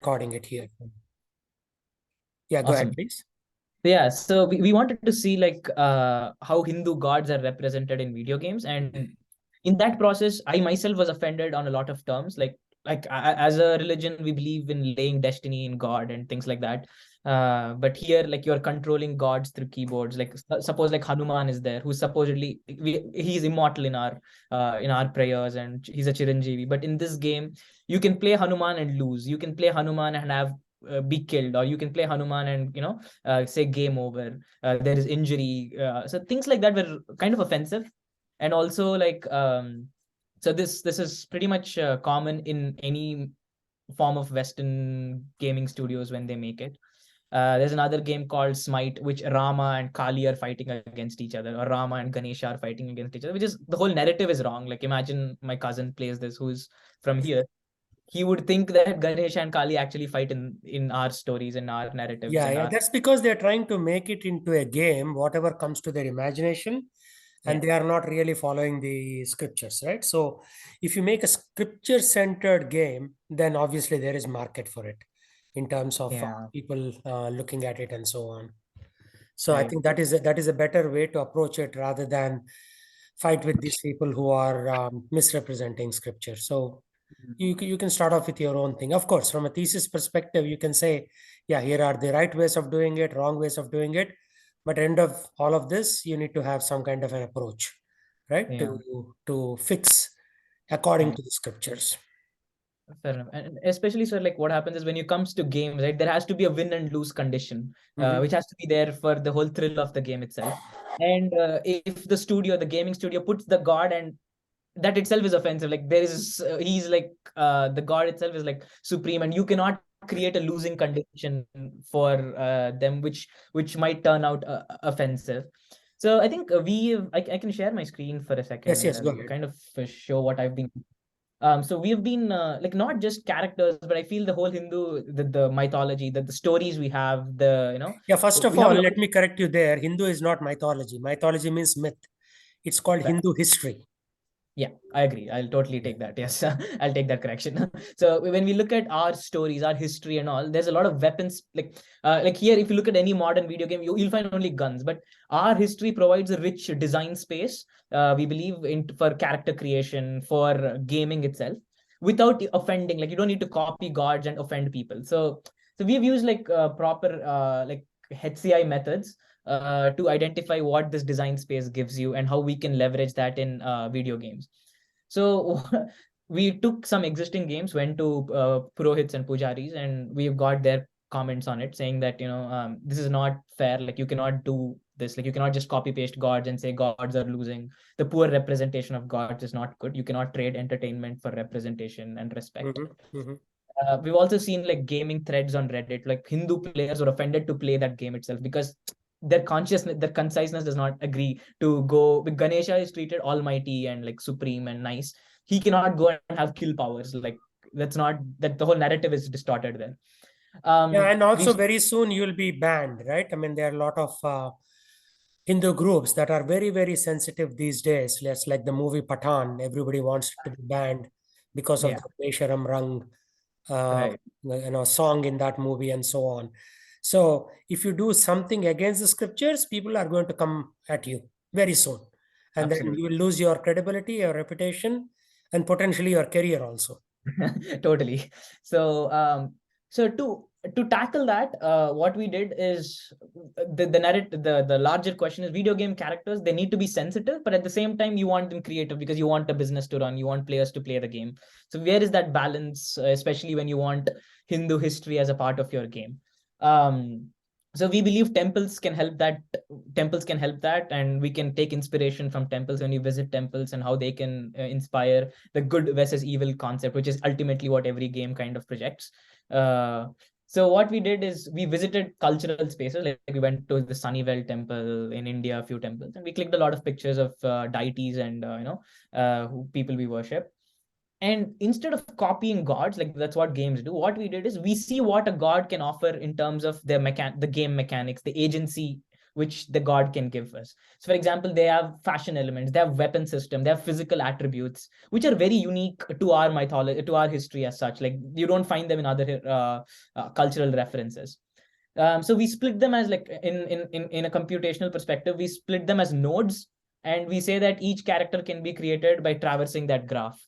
recording it here. Yeah, go ahead, Awesome. please. Yeah, so we wanted to see like how Hindu gods are represented in video games, and in that process, I myself was offended on a lot of terms. As a religion, we believe in laying destiny in God and things like that. But here, like you're controlling gods through keyboards. Like suppose like Hanuman is there, who's supposedly he's immortal in our prayers, and he's a Chiranjeevi. But in this game, you can play Hanuman and lose. You can play Hanuman and have be killed, or you can play Hanuman and say game over. There is injury, so things like that were kind of offensive. And also like so this is pretty much common in any form of Western gaming studios when they make it. There's another game called Smite, which Rama and Kali are fighting against each other, or Rama and Ganesha are fighting against each other, which is the whole narrative is wrong. Like imagine my cousin plays this, who's from here. He would think that Ganesha and Kali actually fight in our stories, in our narratives, Yeah, and yeah. our That's because they're trying to make it into a game, whatever comes to their imagination, and yeah, they are not really following the scriptures, right? So if you make a scripture-centered game, then obviously there is market for it in terms of yeah, people looking at it and so on. So I right. think that is a better way to approach it rather than fight with these people who are misrepresenting scripture. So you can start off with your own thing. Of course, from a thesis perspective, you can say, yeah, here are the right ways of doing it, wrong ways of doing it. But end of all of this, you need to have some kind of an approach, right? Yeah. To fix according Right. to the scriptures. Fair enough. And especially, so like what happens is when it comes to games, right, there has to be a win and lose condition, Mhm. which has to be there for the whole thrill of the game itself. And if the gaming studio puts the god, and that itself is offensive. Like there is, he's like the god itself is like supreme, and you cannot create a losing condition for them, which might turn out offensive. So I think I can share my screen for a second, Yes, where yes, go I'll ahead. kind of show what I've been. So we have been like not just characters, but I feel the whole the mythology, the stories we have, Yeah, first of we have all, a lot let me correct you there. Hindu is not mythology. Mythology means myth. It's called of. Hindu history. Yeah, I agree. I'll totally Yeah. take that. Yes, I'll take that correction. So when we look at our stories, our history, and all, there's a lot of weapons. Like here, if you look at any modern video game, you'll find only guns. But our history provides a rich design space. We believe in for character creation, for gaming itself, without offending. Like you don't need to copy gods and offend people. So we've used like proper like HCI methods to identify what this design space gives you and how we can leverage that in video games. So we took some existing games, went to Purohits and Pujaris, and we've got their comments on it saying that, this is not fair. Like you cannot do this. Like you cannot just copy paste gods and say gods are losing. The poor representation of gods is not good. You cannot trade entertainment for representation and respect. Mhm, mhm. We've also seen like gaming threads on Reddit. Like Hindu players were offended to play that game itself because their consciousness, their conciseness does not agree to go. Ganesha is treated almighty and like supreme and nice. He cannot go and have kill powers. Like that's not that the whole narrative is distorted there. Yeah, and We've also very soon you'll be banned, right? I mean, there are a lot of Hindu groups that are very, very sensitive these days. Let's like the movie Pathan. Everybody wants it to be banned because of yeah, the Besharam Rang, uh, right, song in that movie and so on. So if you do something against the scriptures, people are going to come at you very soon, and then absolutely. you will lose your credibility, your reputation, and potentially your career also. Totally. So so to tackle that, what we did is the narrative, the larger question is video game characters, they need to be sensitive, but at the same time you want them creative because you want a business to run, you want players to play the game. So where is that balance, especially when you want Hindu history as a part of your game? um so we believe temples can help that, and we can take inspiration from temples when you visit temples, and how they can inspire the good versus evil concept, which is ultimately what every game kind of projects. So what we did is we visited cultural spaces. Like we went to the Sunnyvale temple in India, a few temples, and we clicked a lot of pictures of deities and who people we worship. And instead of copying gods, like that's what games do, what we did is we see what a god can offer in terms of the game mechanics, the agency which the god can give us. So for example, they have fashion elements, they have weapon system, they have physical attributes, which are very unique to our mythology, to our history as such. Like you don't find them in other cultural references. So we split them as like in a computational perspective, we split them as nodes, and we say that each character can be created by traversing that graph.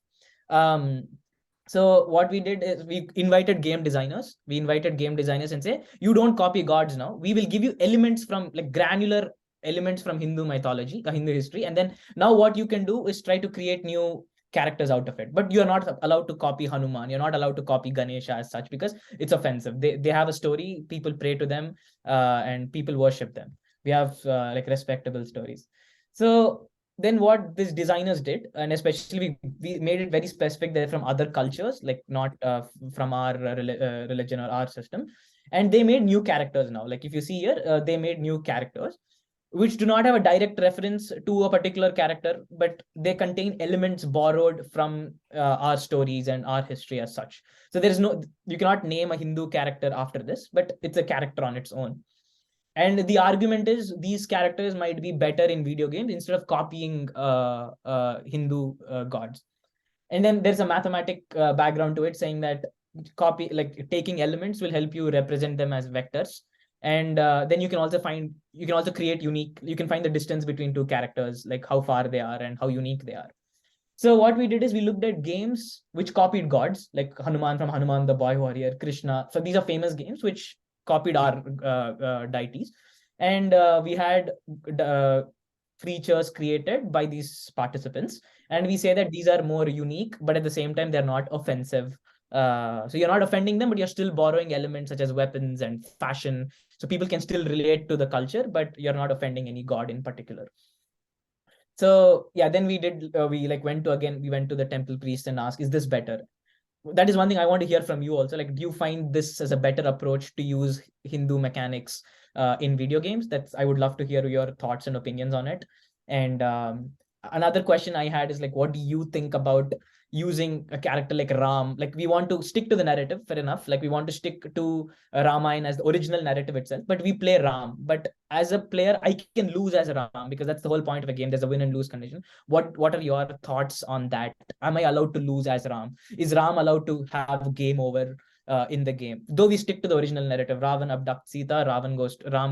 So what we did is we invited game designers. We invited game designers and say, you don't copy gods now. We will give you elements from like granular elements from Hindu mythology, Hindu history. And then now what you can do is try to create new characters out of it. But you're not allowed to copy Hanuman. You're not allowed to copy Ganesha as such, because it's offensive. They have a story, people pray to them, and people worship them. We have like respectable stories. So then what these designers did, and especially we made it very specific, they're from other cultures, like not from our religion or our system. And they made new characters now. Like if you see here, they made new characters which do not have a direct reference to a particular character, but they contain elements borrowed from our stories and our history as such. So there is no, you cannot name a Hindu character after this, but it's a character on its own. And the argument is these characters might be better in video games instead of copying Hindu gods. And then there's a mathematic background to it, saying that copy, like taking elements will help you represent them as vectors. And then you can also create unique, you can find the distance between two characters, like how far they are and how unique they are. So what we did is we looked at games which copied gods, like Hanuman from Hanuman the Boy Warrior, Krishna. So these are famous games which copied our deities. And we had creatures created by these participants. And we say that these are more unique, but at the same time, they're not offensive. So you're not offending them, but you're still borrowing elements such as weapons and fashion. So people can still relate to the culture, but you're not offending any god in particular. So yeah, then we did, we went to the temple priest and asked, is this better? That is one thing I want to hear from you also. Like, do you find this as a better approach to use Hindu mechanics in video games? I would love to hear your thoughts and opinions on it. And another question I had is like, what do you think about using a character like Ram? Like, we want to stick to the narrative, fair enough. Like, we want to stick to Ramayana as the original narrative itself, but we play Ram. But as a player, I can lose as a Ram, because that's the whole point of a game. There's a win and lose condition. What are your thoughts on that? Am I allowed to lose as Ram? Is Ram allowed to have game over in the game? Though we stick to the original narrative, Ravan abducts Sita, Ram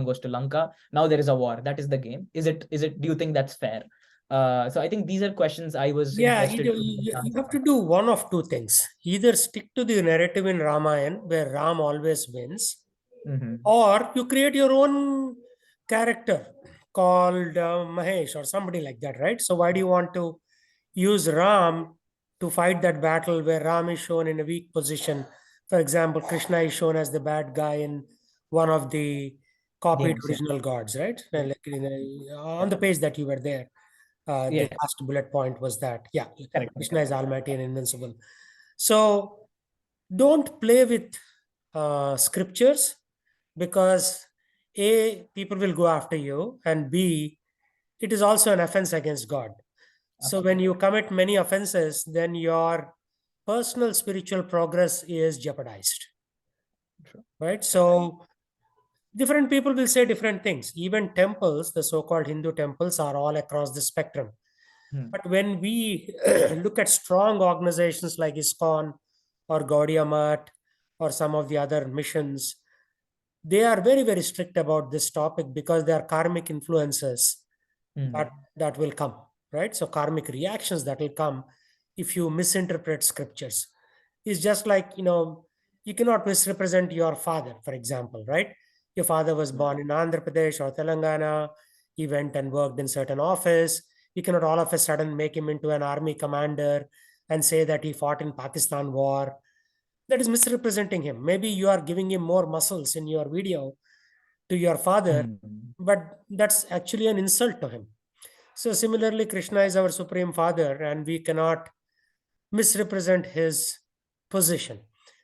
goes to Lanka. Now there is a war. That is the game. Is it? Do you think that's fair? So I think these are questions I was interested You have to do one of two things. Either stick to the narrative in Ramayana where Ram always wins, or you create your own character called Mahesh or somebody like that, right? So why do you want to use Ram to fight that battle where Ram is shown in a weak position? For example, Krishna is shown as the bad guy in one of the copied games. original gods, right? On the page that you were there. The last bullet point was that, yeah, Correct. Krishna is almighty and invincible. So don't play with scriptures, because A, people will go after you, and B, it is also an offense against God. So when you commit many offenses, then your personal spiritual progress is jeopardized. Right? So different people will say different things. Even temples, the so-called Hindu temples, are all across the spectrum. But when we look at strong organizations like ISKCON or Gaudiya Math or some of the other missions, they are very, very strict about this topic, because there are karmic influences that will come, right? So karmic reactions that will come if you misinterpret scriptures. It's just like, you cannot misrepresent your father, for example, right? Your father was born in Andhra Pradesh or Telangana. He went and worked in certain office. You cannot all of a sudden make him into an army commander and say that he fought in Pakistan war. That is misrepresenting him. Maybe you are giving him more muscles in your video to your father, but that's actually an insult to him. So similarly, Krishna is our supreme father, and we cannot misrepresent his position.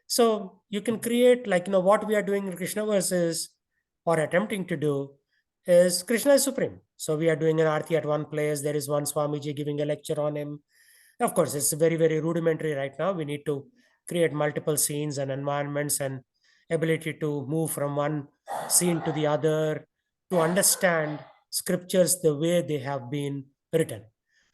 So you can create, what we are doing in Krishna verses, or attempting to do, is Krishna is supreme. So we are doing an arti at one place. There is one Swamiji giving a lecture on him. Of course, it's very, very rudimentary right now. We need to create multiple scenes and environments and ability to move from one scene to the other, to understand scriptures the way they have been written,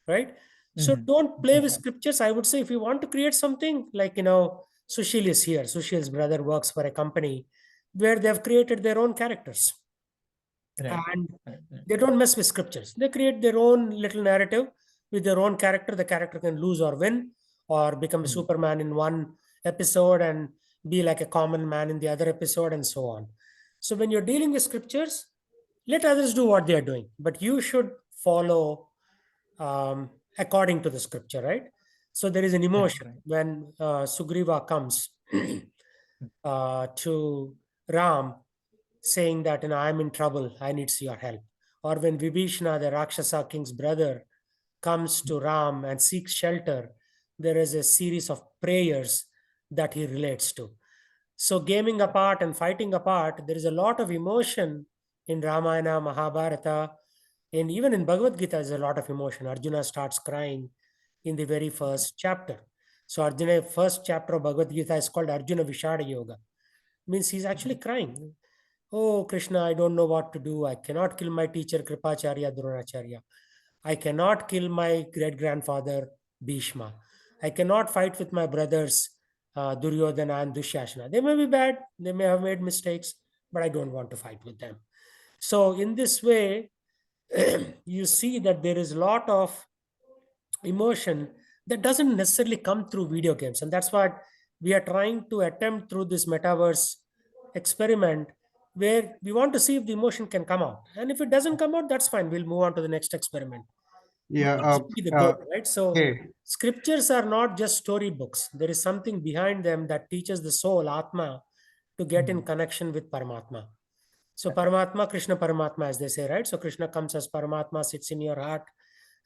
right? So don't play with scriptures. I would say if you want to create something like, Sushil is here. Sushil's brother works for a company where they've created their own characters, Right. and Right. they don't mess with scriptures. They create their own little narrative with their own character. The character can lose or win, or become a Superman in one episode and be like a common man in the other episode, and so on. So when you're dealing with scriptures, let others do what they are doing, but you should follow according to the scripture, right? So there is an emotion Right. when Sugriva comes to Ram, saying that, I'm in trouble, I need your help. Or when Vibhishana, the Rakshasa king's brother, comes to Ram and seeks shelter, there is a series of prayers that he relates to. So, gaming apart and fighting apart, there is a lot of emotion in Ramayana, Mahabharata, and even in Bhagavad Gita, there's a lot of emotion. Arjuna starts crying in the very first chapter. So, Arjuna, first chapter of Bhagavad Gita is called Arjuna Vishada Yoga. Means he's actually crying. Oh, Krishna, I don't know what to do. I cannot kill my teacher, Kripacharya, Dronacharya. I cannot kill my great grandfather, Bhishma. I cannot fight with my brothers, Duryodhana and Dushyasana. They may be bad, they may have made mistakes, but I don't want to fight with them. So, in this way, you see that there is a lot of emotion that doesn't necessarily come through video games. And that's what we are trying to attempt through this metaverse experiment, where we want to see if the emotion can come out. And if it doesn't come out, that's fine. We'll move on to the next experiment. Yeah. That should be the goal, right? So Hey. scriptures are not just storybooks. There is something behind them that teaches the soul, Atma, to get in connection with Paramatma. So Paramatma, Krishna Paramatma, as they say, right? So Krishna comes as Paramatma, sits in your heart,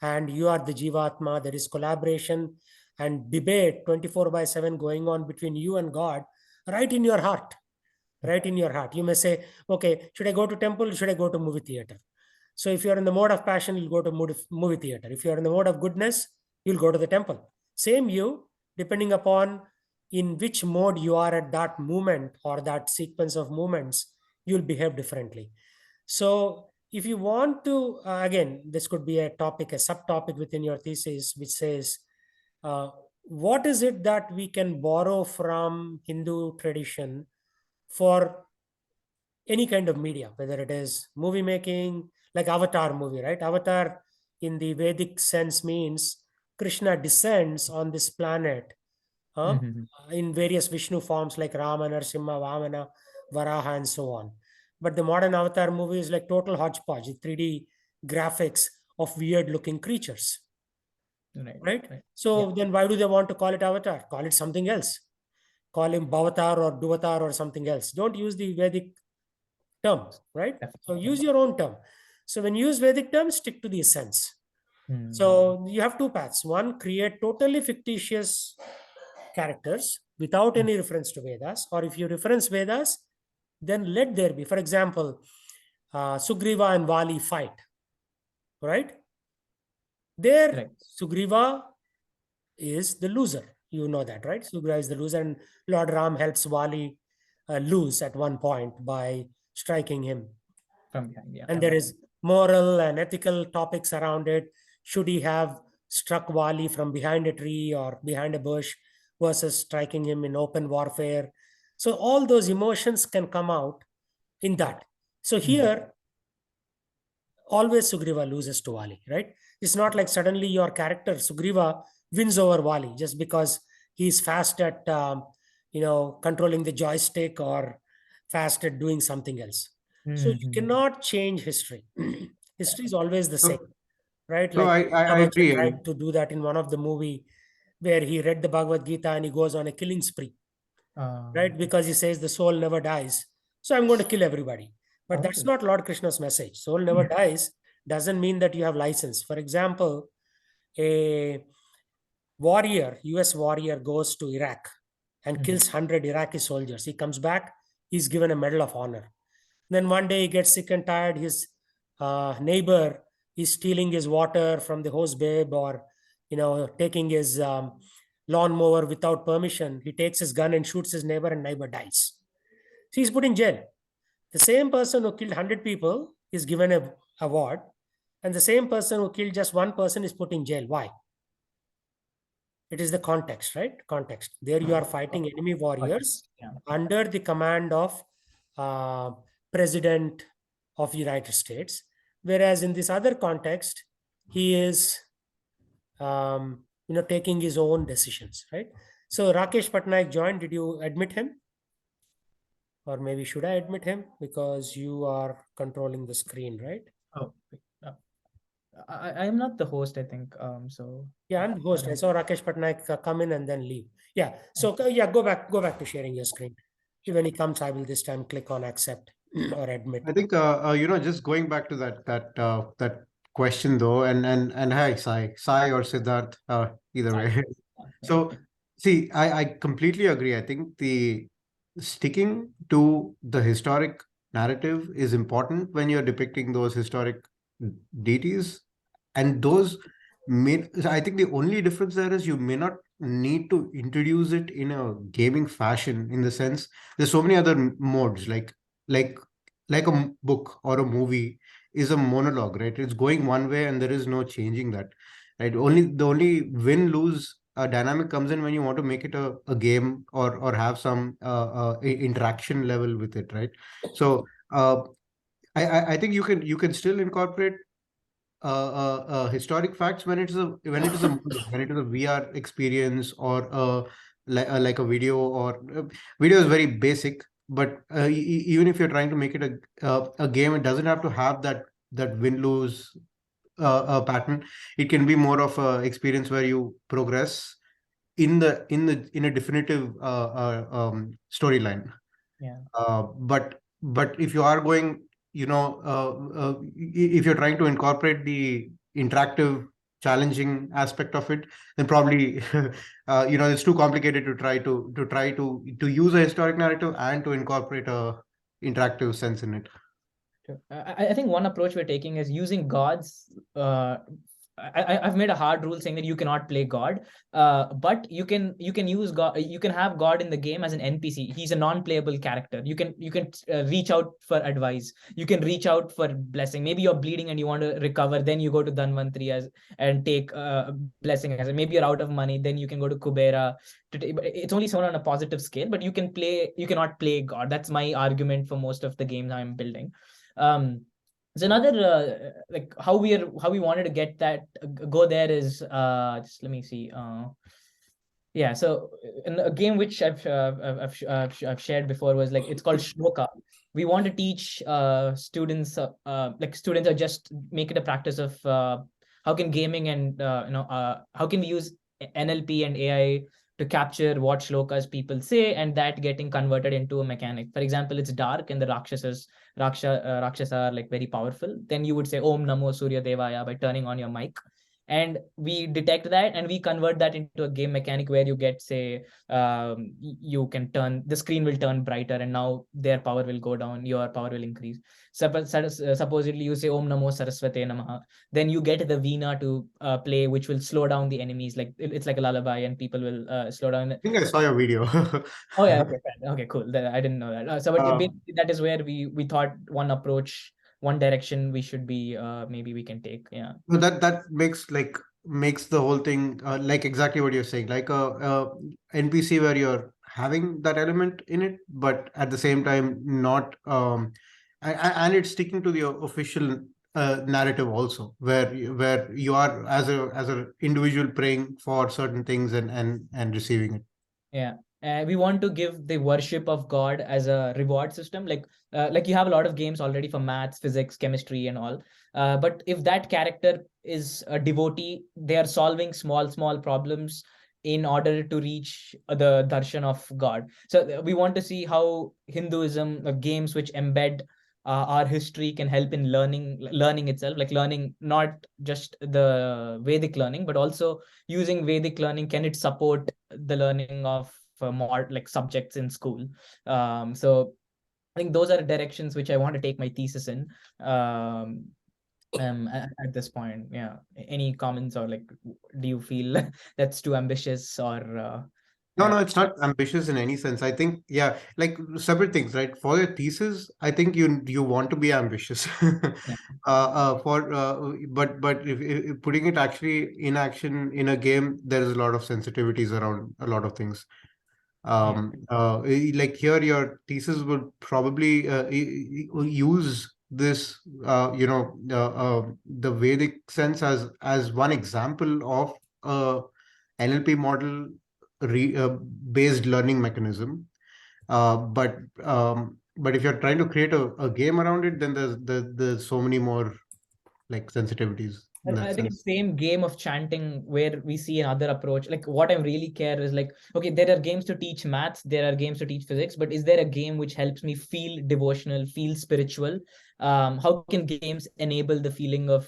and you are the Jivatma. There is collaboration and debate 24/7 going on between you and God, right in your heart. Right in your heart. You may say, okay, should I go to temple? Should I go to movie theater? So if you're in the mode of passion, you'll go to movie theater. If you're in the mode of goodness, you'll go to the temple. Same you, depending upon in which mode you are at that moment or that sequence of moments, you'll behave differently. So if you want to, again, this could be a topic, a subtopic within your thesis, which says, what is it that we can borrow from Hindu tradition for any kind of media, whether it is movie making, like Avatar movie, right? Avatar in the Vedic sense means Krishna descends on this planet in various Vishnu forms like Rama, Narasimha, Vamana, Varaha, and so on. But the modern Avatar movie is like total hodgepodge, 3D graphics of weird looking creatures. Right? So then why do they want to call it Avatar? Call it something else. Call him Bhavatar or Duvatar or something else. Don't use the Vedic term, right? So use your own term. So when you use Vedic terms, stick to the essence. So you have two paths. One, create totally fictitious characters without any reference to Vedas, or if you reference Vedas, then let there be. For example, Sugriva and Vali fight, right? There, Sugriva is the loser. You know that, right? Sugriva is the loser, and Lord Ram helps Vali lose at one point by striking him. And there is moral and ethical topics around it. Should he have struck Vali from behind a tree or behind a bush versus striking him in open warfare? So all those emotions can come out in that. So here, always Sugriva loses to Vali, right? It's not like suddenly your character, Sugriva, wins over Vali just because he's fast at, controlling the joystick or fast at doing something else. So you cannot change history. History is always the same, right? So Like I agree. tried to do that in one of the movie where he read the Bhagavad Gita and he goes on a killing spree, right? Because he says the soul never dies. So I'm going to kill everybody. But that's not Lord Krishna's message. Soul never dies doesn't mean that you have license. For example, a warrior, US warrior, goes to Iraq and kills 100 Iraqi soldiers. He comes back, he's given a Medal of Honor. Then one day he gets sick and tired. His neighbor is stealing his water from the hose babe, or taking his lawnmower without permission. He takes his gun and shoots his neighbor, and neighbor dies. So he's put in jail. The same person who killed 100 people is given a award, and the same person who killed just one person is put in jail. Why? It is the context, right? Context. There you are fighting enemy warriors Yeah. under the command of uh, President of United States, whereas in this other context, he is taking his own decisions, right? So Rakesh Patnaik joined. Did you admit him? Or maybe should I admit him? Because you are controlling the screen, right? Oh, uh, I am not the host, I think. So Yeah, I'm the host. I saw Rakesh Patnaik come in and then leave. Yeah. So yeah, go back to sharing your screen. When he comes, I will this time click on accept or admit. I think just going back to that question though, and hi, Sai or Siddharth, either way. So, see, I completely agree. I think the sticking to the historic narrative is important when you're depicting those historic deities, and those may. I think the only difference there is you may not need to introduce it in a gaming fashion. In the sense, there's so many other modes like like a book or a movie is a monologue, right? It's going one way and there is no changing that, right? Only the only win lose dynamic comes in when you want to make it a game or have some interaction level with it, right? So I think you can still incorporate historic facts when it is a when it is a VR experience or like a video or video is very basic, but even if you're trying to make it a game, it doesn't have to have that win lose pattern. It can be more of a experience where you progress in a definitive storyline. Yeah. But if you are going, if you're trying to incorporate the interactive, challenging aspect of it, then probably it's too complicated to use a historic narrative and to incorporate a interactive sense in it. Sure. I think one approach we're taking is using gods. I've made a hard rule saying that you cannot play God, but you can use God. You can have God in the game as an NPC. He's a non-playable character. You can reach out for advice. You can reach out for blessing. Maybe you're bleeding and you want to recover. Then you go to Dhanvantri and take blessing as. Maybe you're out of money. Then you can go to Kubera. But it's only shown on a positive scale. But you cannot play God. That's my argument for most of the games I'm building. So another like how we wanted to get that go there is just let me see. Yeah, so in a game which I've shared before was like it's called Shloka. We want to teach students like students are just make it a practice of how can gaming and how can we use NLP and AI to capture what shlokas people say and that getting converted into a mechanic. For example, it's dark and the Rakshasa are like very powerful. Then you would say Om Namo Surya Devaya by turning on your mic. And we detect that and we convert that into a game mechanic where you get, say, you can turn the screen will turn brighter and now their power will go down, your power will increase. Supposedly you say Om Namo Saraswate Namaha, then you get the Veena to play, which will slow down the enemies. Like it's like a lullaby and people will slow down. I think I saw your video. Oh yeah, okay, fine. Okay, cool. I didn't know that. So, but basically that is where we thought one approach, one direction we should be maybe we can take. Yeah. No, that makes the whole thing like exactly what you're saying, like a NPC where you're having that element in it, but at the same time not and it's sticking to the official narrative also, where you are as a individual praying for certain things and receiving it. Yeah. We want to give the worship of God as a reward system. Like you have a lot of games already for maths, physics, chemistry, and all. But if that character is a devotee, they are solving small problems in order to reach the darshan of God. So we want to see how Hinduism, games which embed our history can help in learning itself, like learning not just the Vedic learning, but also using Vedic learning. Can it support the learning of more like subjects in school? So I think those are directions which I want to take my thesis in. At this point, yeah. Any comments or like, do you feel that's too ambitious or? No, it's not ambitious in any sense. I think, yeah, like several things, right? For your thesis, I think you want to be ambitious. But if putting it actually in action in a game, there is a lot of sensitivities around a lot of things. Like here, your thesis would probably use this, the Vedic sense as one example of NLP model based learning mechanism. But if you're trying to create a game around it, then there's so many more like sensitivities in I that think sense. it's same game of chanting where we see another approach. Like what I really care is like, okay, there are games to teach maths, there are games to teach physics, but is there a game which helps me feel devotional, feel spiritual? How can games enable the feeling of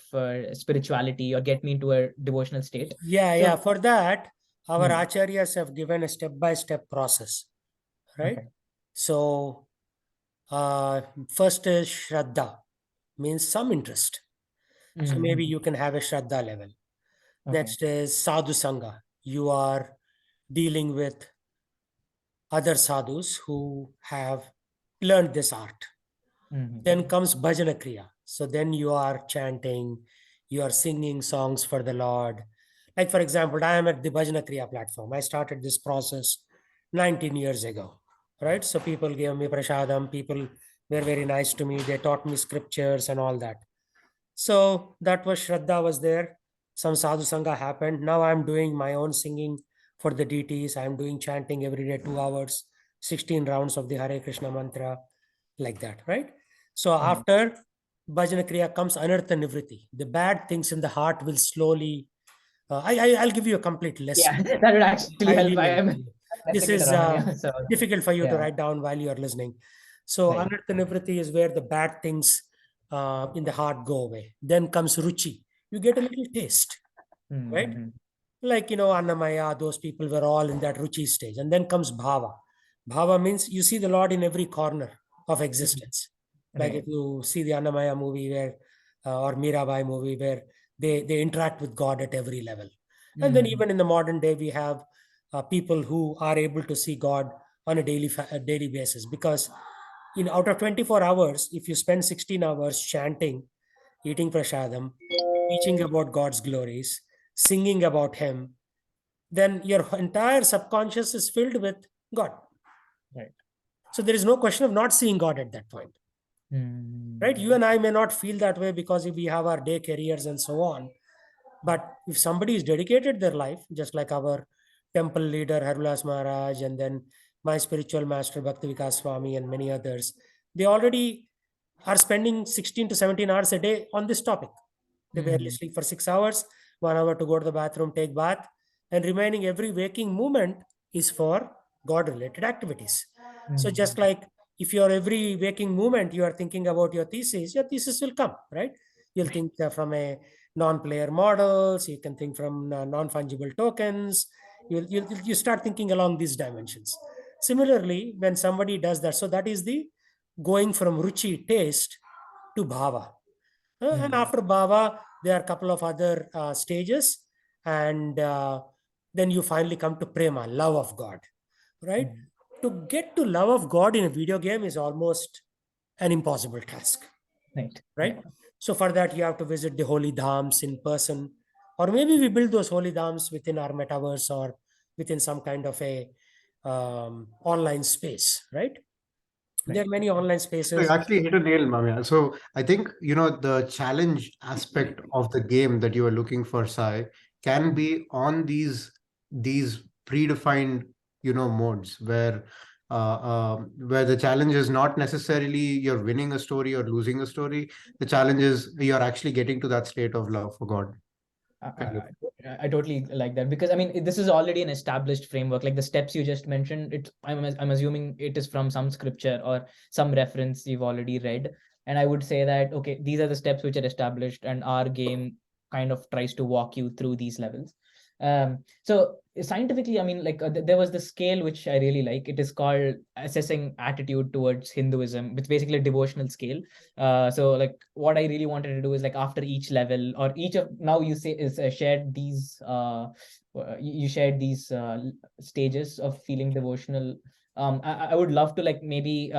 spirituality or get me into a devotional state? Yeah. For that, our Hmm. acharyas have given a step-by-step process, right? Okay. So, first is Shraddha, means some interest. So maybe you can have a Shraddha level. Okay. Next is Sadhu Sangha. You are dealing with other sadhus who have learned this art. Then comes Bhajana Kriya. So then you are chanting, you are singing songs for the Lord. Like, for example, I am at the Bhajana Kriya platform. I started this process 19 years ago, right? So people gave me prashadam, people were very nice to me. They taught me scriptures and all that. So that was Shraddha was there. Some sadhu sangha happened. Now I'm doing my own singing for the deities. I'm doing chanting every day, 2 hours, 16 rounds of the Hare Krishna mantra, like that, right? So after Bhajana Kriya comes Anartha Nivriti. The bad things in the heart will slowly. I'll give you a complete list. Yeah, that would actually I'll help. I email it am to you. This messing it is around. Yeah. So difficult for you to yeah. write down while you are listening. So Right. Anartha Nivriti is where the bad things in the heart go away. Then comes Ruchi. You get a little taste, right? Like, Annamaya, those people were all in that Ruchi stage. And then comes Bhava. Bhava means you see the Lord in every corner of existence. Like if Right. you see the Annamaya movie where, or Mirabai movie where they interact with God at every level. And then even in the modern day, we have people who are able to see God on a daily basis, because out of 24 hours, if you spend 16 hours chanting, eating prasadam, teaching about God's glories, singing about Him, then your entire subconscious is filled with God. Right. So there is no question of not seeing God at that point, right? You and I may not feel that way because we have our day careers and so on. But if somebody is dedicated their life, just like our temple leader Harulas Maharaj, and then my spiritual master Bhakti Vikas Swami and many others, they already are spending 16 to 17 hours a day on this topic. They barely sleep for 6 hours, 1 hour to go to the bathroom, take bath, and remaining every waking moment is for God-related activities. So just like if your every waking moment you are thinking about your thesis will come, right? You'll think from a non-player models, you can think from non-fungible tokens, you start thinking along these dimensions. Similarly, when somebody does that, so that is the going from ruchi, taste, to bhava. And after bhava, there are a couple of other stages, and then you finally come to prema, love of God, right? To get to love of God in a video game is almost an impossible task, Right. right? So for that, you have to visit the holy dhams in person, or maybe we build those holy dhams within our metaverse or within some kind of a online space, right? There Right. are many online So you spaces. actually hit a nail, Mamia. So I think, the challenge aspect of the game that you are looking for, Sai, can be on these predefined, modes where the challenge is not necessarily you're winning a story or losing a story. The challenge is you're actually getting to that state of love for God. I, Kind of. I totally like that, because I mean this is already an established framework. Like the steps you just mentioned, I'm assuming it is from some scripture or some reference you've already read, and I would say that okay, these are the steps which are established, and our game kind of tries to walk you through these levels. So scientifically, I mean, like there was this scale which I really like. It is called assessing attitude towards Hinduism. It's basically a devotional scale. So like what I really wanted to do is like after each level or each of, now you say is shared these you shared these stages of feeling devotional. I would love to like maybe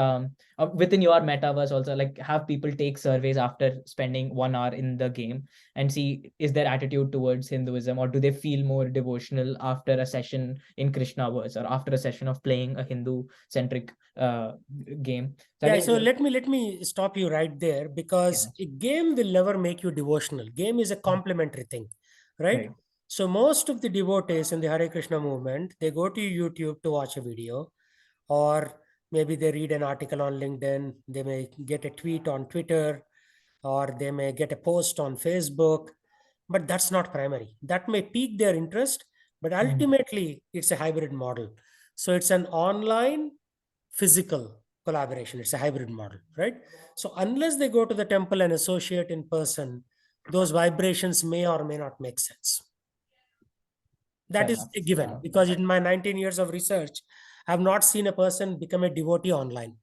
within your metaverse also like have people take surveys after spending 1 hour in the game and see is their attitude towards Hinduism, or do they feel more devotional after a session in Krishnaverse or after a session of playing a Hindu centric game. So I Yeah, think so let me stop you right there, because yeah, a game will never make you devotional. Game is a complementary thing, right? right. So most of the devotees in the Hare Krishna movement, they go to YouTube to watch a video, or maybe they read an article on LinkedIn, they may get a tweet on Twitter, or they may get a post on Facebook, but that's not primary. That may pique their interest, but ultimately it's a hybrid model. So it's an online physical collaboration. It's a hybrid model, right? So unless they go to the temple and associate in person, those vibrations may or may not make sense. That Fair is enough. a given, because in my 19 years of research, I have not seen a person become a devotee online,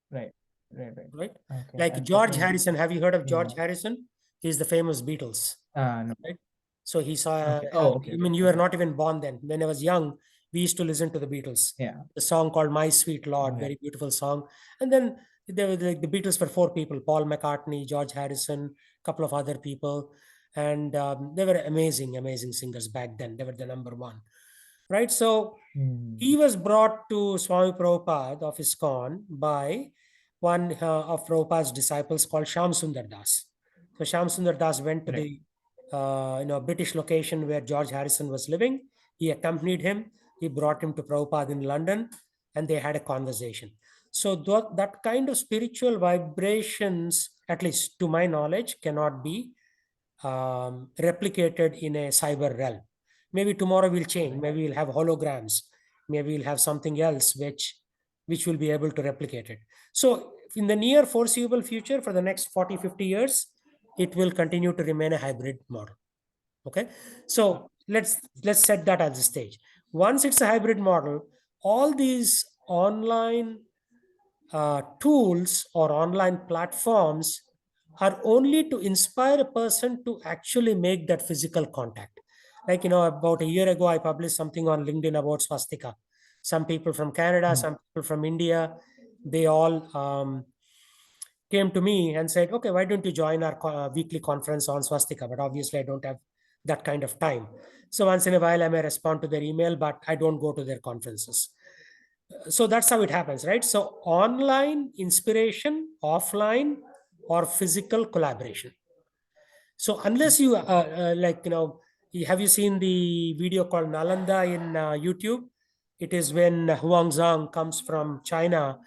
Right, right. right? Okay. Like And George talking, Harrison. Have you heard of yeah. George Harrison? He's the famous Beatles, No. right? So he saw, Okay. Oh, I okay. mean, you were not even born then. When I was young, we used to listen to the Beatles. Yeah. The song called My Sweet Lord, Right. very beautiful song. And then there were the Beatles were four people: Paul McCartney, George Harrison, a couple of other people. And they were amazing, amazing singers back then. They were the number one, right? So he was brought to Swami Prabhupada of ISKCON by one of Prabhupada's disciples called Sham Sundar Das. So Sham Sundar Das went to Right. the British location where George Harrison was living. He accompanied him. He brought him to Prabhupada in London, and they had a conversation. So that kind of spiritual vibrations, at least to my knowledge, cannot be replicated in a cyber realm. Maybe tomorrow will change. Maybe we'll have holograms. Maybe we'll have something else which will be able to replicate it. So in the near foreseeable future, for the next 40, 50 years, it will continue to remain a hybrid model. Okay. So let's set that as a stage. Once it's a hybrid model, all these online tools or online platforms are only to inspire a person to actually make that physical contact. Like, about a year ago, I published something on LinkedIn about swastika. Some people from Canada, some people from India, they all came to me and said, okay, why don't you join our weekly conference on swastika? But obviously, I don't have that kind of time. So once in a while, I may respond to their email, but I don't go to their conferences. So that's how it happens, right? So online inspiration, offline or physical collaboration. So unless you have you seen the video called Nalanda in YouTube? It is when Huangzhang comes from China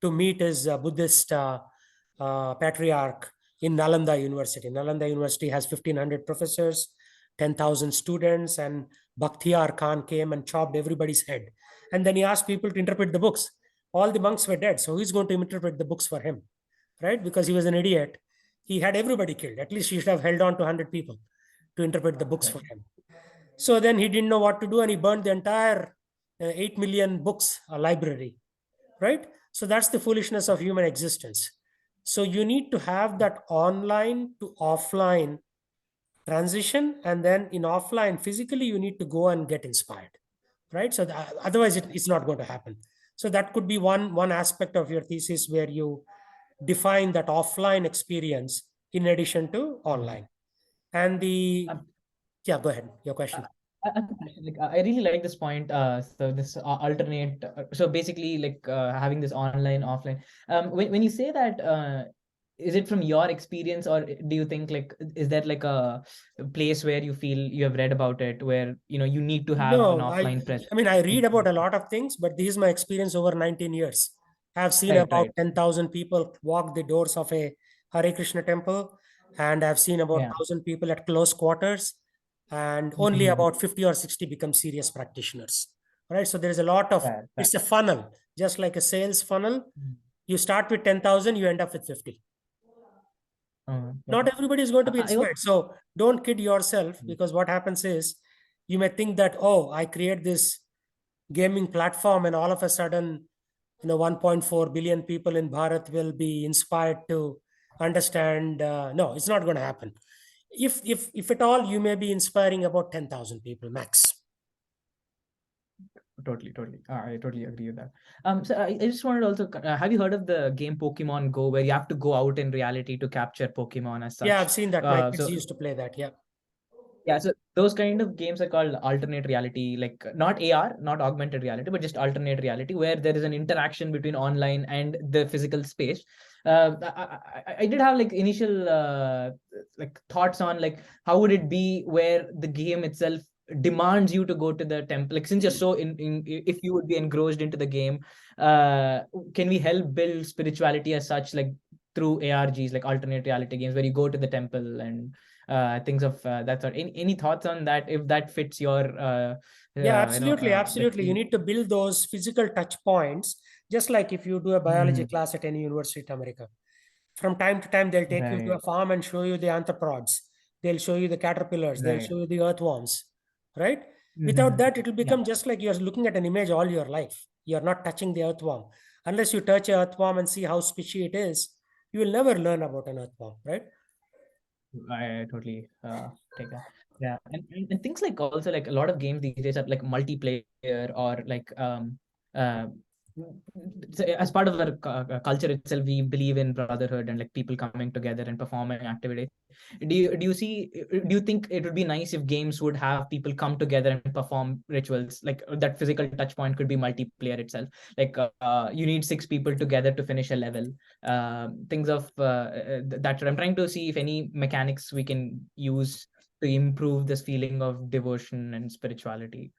to meet his Buddhist patriarch in Nalanda University. Nalanda University has 1,500 professors, 10,000 students, and Bakhtiar Khan came and chopped everybody's head. And then he asked people to interpret the books. All the monks were dead, so who's going to interpret the books for him, right? Because he was an idiot. He had everybody killed. At least he should have held on to 100 people to interpret the books for him. So then he didn't know what to do, and he burned the entire 8 million books library, right? So that's the foolishness of human existence. So you need to have that online to offline transition, and then in offline, physically, you need to go and get inspired, right? So otherwise, it's not going to happen. So that could be one aspect of your thesis where you define that offline experience in addition to online. And yeah, go ahead. Your question. Like I really like this point. So this alternate. So basically, like having this online, offline. When you say that, is it from your experience, or do you think like is there like a place where you feel you have read about it, where you need to have an No, offline presence? I mean, I read about a lot of things, but this is my experience over 19 years. I've seen Right, about right. 10,000 people walk the doors of a Hare Krishna temple, and I've seen about Yeah. 1,000 people at close quarters, and only Mhm. about 50 or 60 become serious practitioners. Right? So there is a lot of, Fair, fair. it's a funnel, just like a sales funnel. Mhm. You start with 10,000, you end up with 50. Not everybody is going to be I hope. inspired. So don't kid yourself, because what happens is you may think that, oh, I create this gaming platform and all of a sudden, 1.4 billion people in Bharat will be inspired to understand. No, it's not going to happen. If at all, you may be inspiring about 10,000 people max. Totally. I totally agree with that. So I just wanted to also, have you heard of the game Pokemon Go, where you have to go out in reality to capture Pokemon as such? Yeah, I've seen that. My kids So used to play that. Yeah. yeah, so those kind of games are called alternate reality, like not AR, not augmented reality, but just alternate reality, where there is an interaction between online and the physical space. I did have like initial like thoughts on like how would it be where the game itself demands you to go to the temple. Like since you're so if you would be engrossed into the game, can we help build spirituality as such, like through ARGs, like alternate reality games, where you go to the temple and things of that sort. Any thoughts on that, if that fits your Yeah, absolutely. like Absolutely. You need to build those physical touch points, just like if you do a biology class at any university in America. From time to time, they'll take you to a right, farm and show you the arthropods. They'll show you the caterpillars. They'll right. show you the earthworms, right? Without that, it will Yeah, become just like you're looking at an image all your life. You're not touching the earthworm. Unless you touch an earthworm and see how squishy it is, you will never learn about an earthworm, right? I totally take that. Yeah, and things like also like a lot of games these days are like multiplayer or like uh so as part of our culture itself, we believe in brotherhood and like people coming together and performing activities. Do you think it would be nice if games would have people come together and perform rituals, like that physical touch point could be multiplayer itself, like you need 6 people together to finish a level, things of that I'm trying to see if any mechanics we can use to improve this feeling of devotion and spirituality.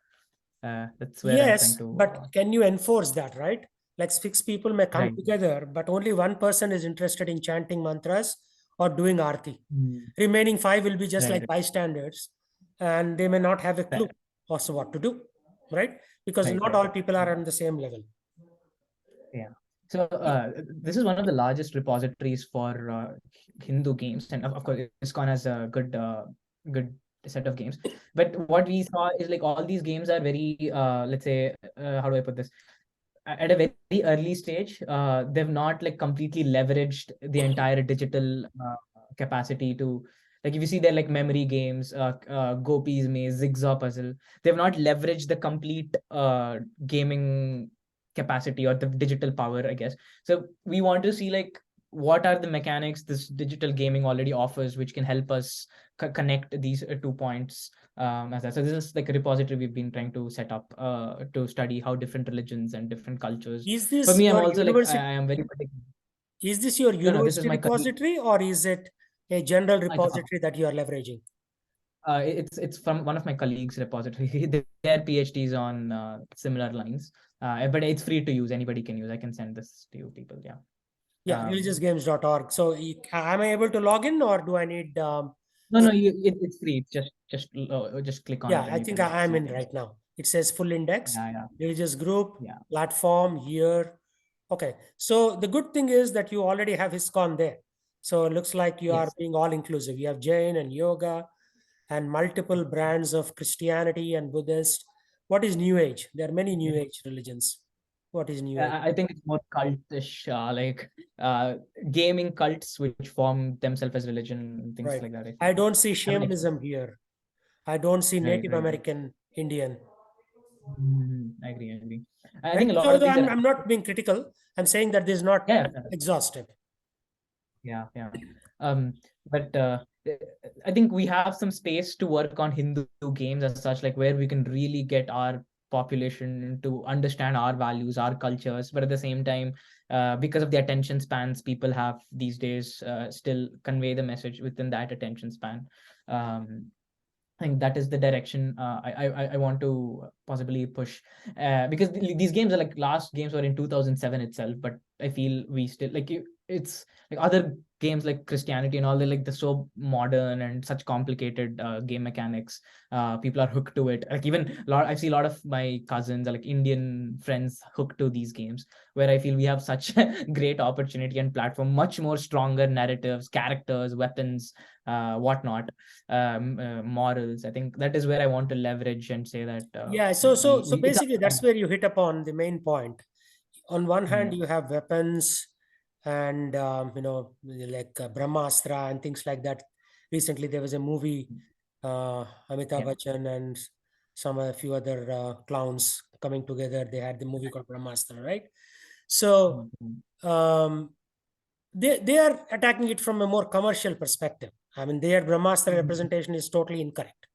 That's where I'm trying Yes, to but can you enforce that, right? Like 6 people may come right. together, but only one person is interested in chanting mantras or doing arti. Mm, Remaining five will be just like right, bystanders, and they may not have a clue right, also what to do, right? Because right, not right. all people are Yeah. on the same level. Yeah. So this is one of the largest repositories for Hindu games, and of course, ISKCON has a good set of games. But what we saw is like all these games are very, let's say, how do I put this? At a very early stage, they've not like completely leveraged the entire digital capacity to. Like if you see they're like memory games, Gopi's Maze, Zigzag Puzzle, they've not leveraged the complete gaming capacity or the digital power, I guess. So we want to see like what are the mechanics this digital gaming already offers, which can help us connect these 2 points. So this is like a repository we've been trying to set up to study how different religions and different cultures. Is For this me, I'm your also like I university? am very particular. Is this your No, this is university my colleague. repository, or is it a general My, repository that you are leveraging? it's from one of my colleagues' repository. Their PhDs on similar lines, but it's free to use. Anybody can use. I can send this to you people. Yeah. Yeah, Um, religiousgames.org. So am I able to log in, or do I need no, it's free. Just click on Yeah, it and I you think can I am see in things. right now. It says full index, Yeah, religious group, yeah, platform, year. Okay. So the good thing is that you already have ISKCON there. So it looks like you are yes. being all inclusive. You have Jain and yoga and multiple brands of Christianity and Buddhist. What is New Age? There are many New Age religions. What is New Age? I think it's more cultish, like uh, gaming cults which form themselves as religion and things Right. like that. I I feel. don't see I mean, like, shamanism here. I don't see right, Native right, right. American Indian. I agree, I agree. I Right. think a lot So of these are, I'm not being critical. I'm saying that this is not yeah, exhaustive. yeah. Um, but I think we have some space to work on Hindu games as such, like where we can really get our population to understand our values, our cultures, but at the same time, because of the attention spans people have these days, still convey the message within that attention span. Um, I think that is the direction I want to possibly push, because these games are like last games were in 2007 itself, but I feel we still like it's like other games like Christianity and all, they're so modern and such complicated game mechanics. People are hooked to it. Like even I see a lot of my cousins or like Indian friends hooked to these games, where I feel we have such a great opportunity and platform, much more stronger narratives, characters, weapons, whatnot, morals. I think that is where I want to leverage and say that Yeah, so it's basically that's where you hit upon the main point. On one hand, Mm, you have weapons and like Brahmastra and things like that. Recently, there was a movie, Amitabh yeah. Bachchan and a few other clowns coming together. They had the movie called Brahmastra, right? So Mhm. um, they are attacking it from a more commercial perspective. I mean, their Brahmastra Mhm. representation is totally incorrect.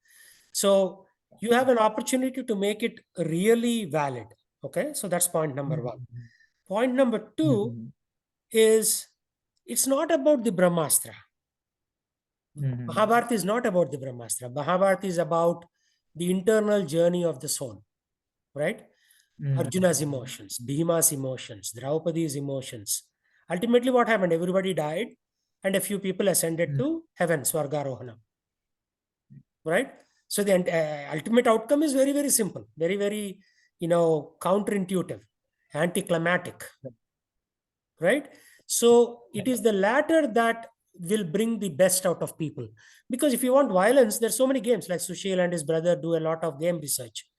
So you have an opportunity to make it really valid. Okay, so that's point number one. Mhm. Point number two Mhm. is it's not about the Brahmastra. Mhm. Mahabharata is not about the Brahmastra. Mahabharata is about the internal journey of the soul, right? Arjuna's Mhm. emotions, Bhima's emotions, Draupadi's emotions. Ultimately, what happened? Everybody died, and a few people ascended Mhm. to heaven, Swargarohana, right? So the ultimate outcome is very, very simple, very, very, counterintuitive, anticlimactic, right? So it is the latter that will bring the best out of people. Because if you want violence, there's so many games. Like Sushil and his brother do a lot of game research.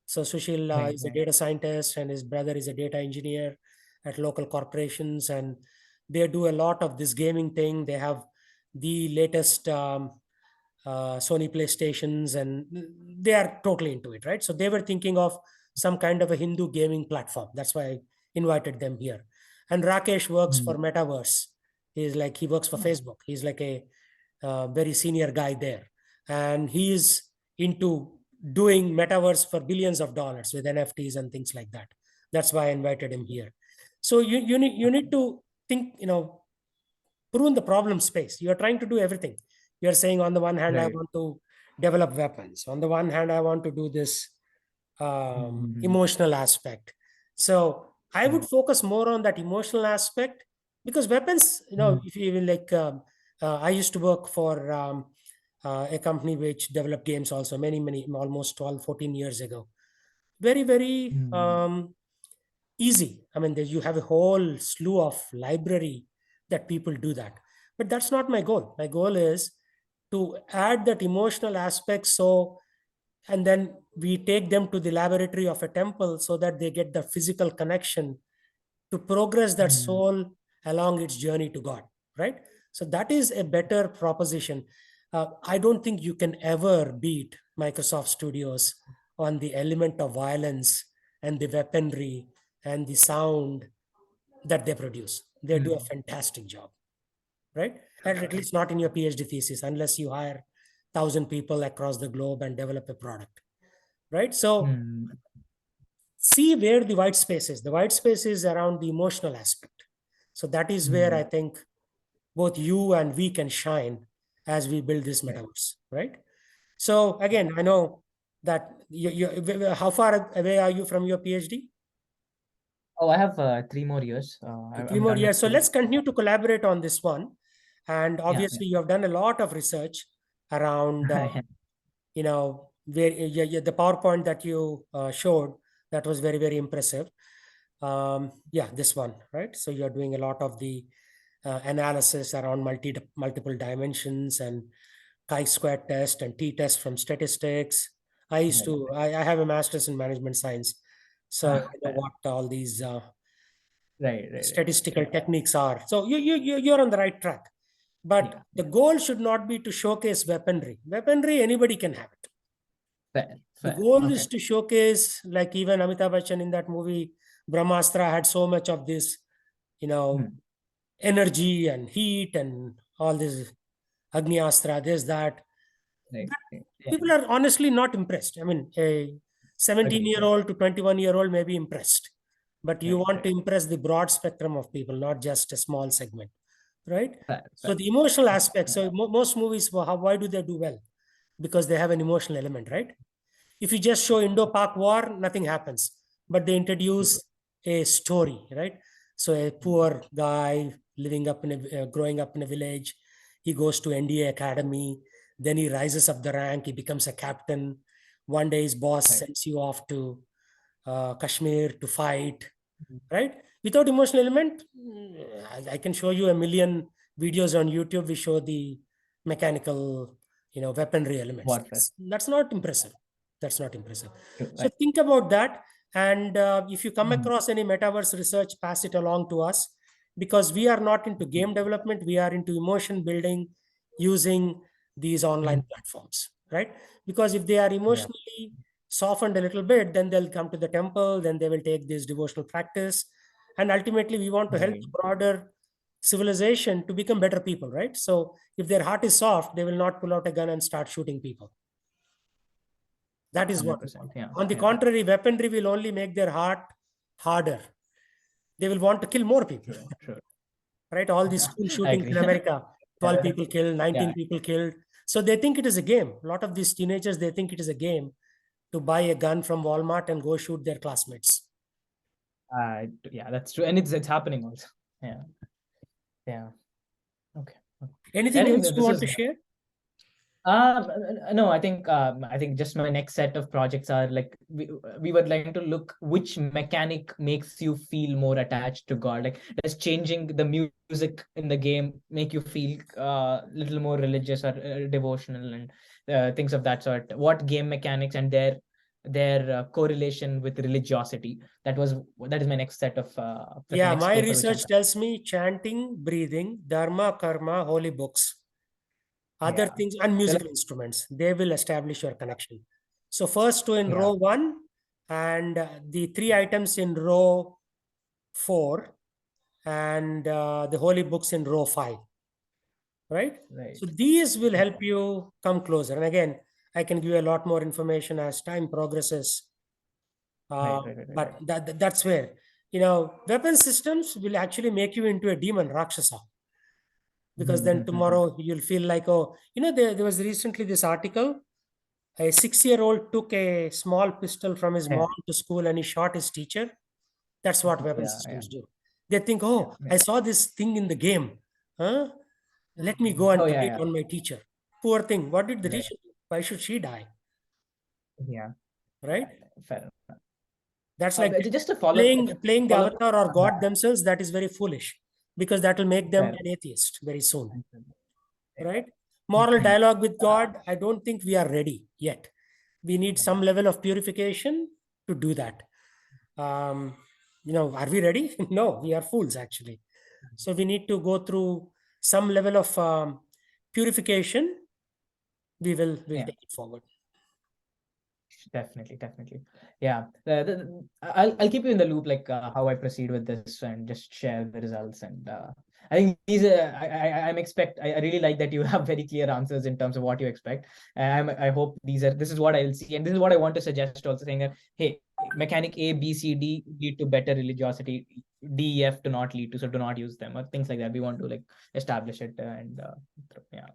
So Sushil Right, is a right. data scientist, and his brother is a data engineer at local corporations, and they do a lot of this gaming thing. They have the latest Sony PlayStations, and they are totally into it, right? So they were thinking of some kind of a Hindu gaming platform. That's why I invited them here. And Rakesh works for Mm. Metaverse. He works for Facebook. He's like a very senior guy there, and he is into doing Metaverse for billions of dollars with NFTs and things like that. That's why I invited him here. So you need to think, prune the problem space. You're trying to do everything. You're saying, on the one hand, I Right. want to develop weapons. On the one hand, I want to do this Mhm. emotional aspect. So I would Right. focus more on that emotional aspect, because weapons, Mm. if you even like, I used to work for a company which developed games also many, almost 12, 14 years ago. Very, very Mm. easy. I mean, you have a whole slew of library that people do that. But that's not my goal. My goal is to add that emotional aspect. So, and then we take them to the laboratory of a temple so that they get the physical connection to progress that Mm. soul along its journey to God, right? So that is a better proposition. I don't think you can ever beat Microsoft Studios on the element of violence and the weaponry and the sound that they produce. They do a Mm. fantastic job, right? And at least not in your PhD thesis, unless you hire 1,000 people across the globe and develop a product, right? So Mm. see where the white space is. The white space is around the emotional aspect. So that is where I Mm. think both you and we can shine as we build this Right. metaverse, right? So again, I know that how far away are you from your PhD? Oh, I have 3 more years. Three I'm more done with years. So school. let's continue to collaborate on this one. And Yeah. Yeah. obviously, you have done a lot of research around, where the PowerPoint that you showed, that was very, very impressive. Yeah, this one, right? So you're doing a lot of the analysis around multiple dimensions and chi-square test and t-test from statistics. Right. I have a master's in management science, so I know Fair. what all these Right. Right. Right. statistical Yeah. techniques are. So you're on the right track. But Yeah. the goal should not be to showcase weaponry. Weaponry, anybody can have it. Fair. The Fair. goal is Okay. to showcase, like even Amitabh Bachchan in that movie, Brahmastra had so much of this, you know, Mm. energy and heat and all this Agniastra, this, that. Right. But Right. Yeah. people are honestly not impressed. I mean, a Agree. 17-year-old to 21-year-old may be impressed, but you Right. want Right. to impress the broad spectrum of people, not just a small segment, right? Fair. So Fair. the emotional Yeah. aspect. Yeah. So most movies, why do they do well? Because they have an emotional element, right? If you just show Indo-Pak war, nothing happens. But they True. introduce a story, right? So a poor guy living up in growing up in a village, he goes to NDA Academy, then he rises up the rank, he becomes a captain. One day his boss Right. sends you off to Kashmir to fight, right? Without emotional element, I can show you a million videos on YouTube. We show the mechanical, weaponry elements. Warfare. That's not impressive. That's not impressive. True. So Right. think about that. And if you come Mhm. across any metaverse research, pass it along to us, because we are not into game development. We are into emotion building using these online Mhm. platforms, right? Because if they are Yeah. emotionally softened a little bit, then they'll come to the temple, then they will take this devotional practice. And ultimately, we want to help Right. the broader civilization to become better people, right? So if their heart is soft, they will not pull out a gun and start shooting people. That is what we 100%. want. Yeah. On the Yeah. contrary, weaponry will only make their heart harder. They will want to kill more people, True. True. right? All these school I shootings in agree. America, 12 Yeah. people killed, 19 Yeah. people killed. So they think it is a game. A lot of these teenagers, they think it is a game to buy a gun from Walmart and go shoot their classmates. Yeah, that's true. And it's happening also. Yeah. Yeah. Okay. I Anything think else that you this want is to share? no, I think just my next set of projects are like we would like to look which mechanic makes you feel more attached to God. Like, does changing the music in the game make you feel little more religious or devotional and things of that sort? What game mechanics and their correlation with religiosity? That is my next set of the Yeah, next my paper which I'm research tells me chanting, breathing, dharma, karma, holy books, other yeah. things, and So musical instruments, they will establish your connection. So first two in yeah, row one, and the three items in row four, and the holy books in row five, right? right. So these will help Okay. you come closer. And again, I can give you a lot more information as time progresses. Right. But that's where, weapon systems will actually make you into a demon, Rakshasa, because then Mhm. tomorrow you'll feel like, oh, there was recently this article. A 6-year-old took a small pistol from his Yeah, mom to school and he shot his teacher. That's what weapon yeah. systems do. They think, oh, Yeah. I saw this thing in the game. Huh? Let me go and Oh, try yeah, it yeah. on my teacher. Poor thing. What did the Right. teacher do? Why should she die? Yeah. Right? Fair enough. That's like Just to follow playing the follow avatar or on that. God themselves. That is very foolish, because that will make them Fair. an atheist very soon. Yeah. Right? Moral Mhm. dialogue with God, I don't think we are ready yet. We need some level of purification to do that. Um, are we ready? No, we are fools actually. So we need to go through some level of purification. We'll Yeah, take it forward. definitely. Yeah. I'll keep you in the loop, like how I proceed with this and just share the results. And I think these I really like that you have very clear answers in terms of what you expect. And I hope this is what I'll see, and this is what I want to suggest also, saying that, hey, mechanic A, B, C, D lead to better religiosity. D, E, F do not lead to, so do not use them, or things like that. We want to like establish it and yeah.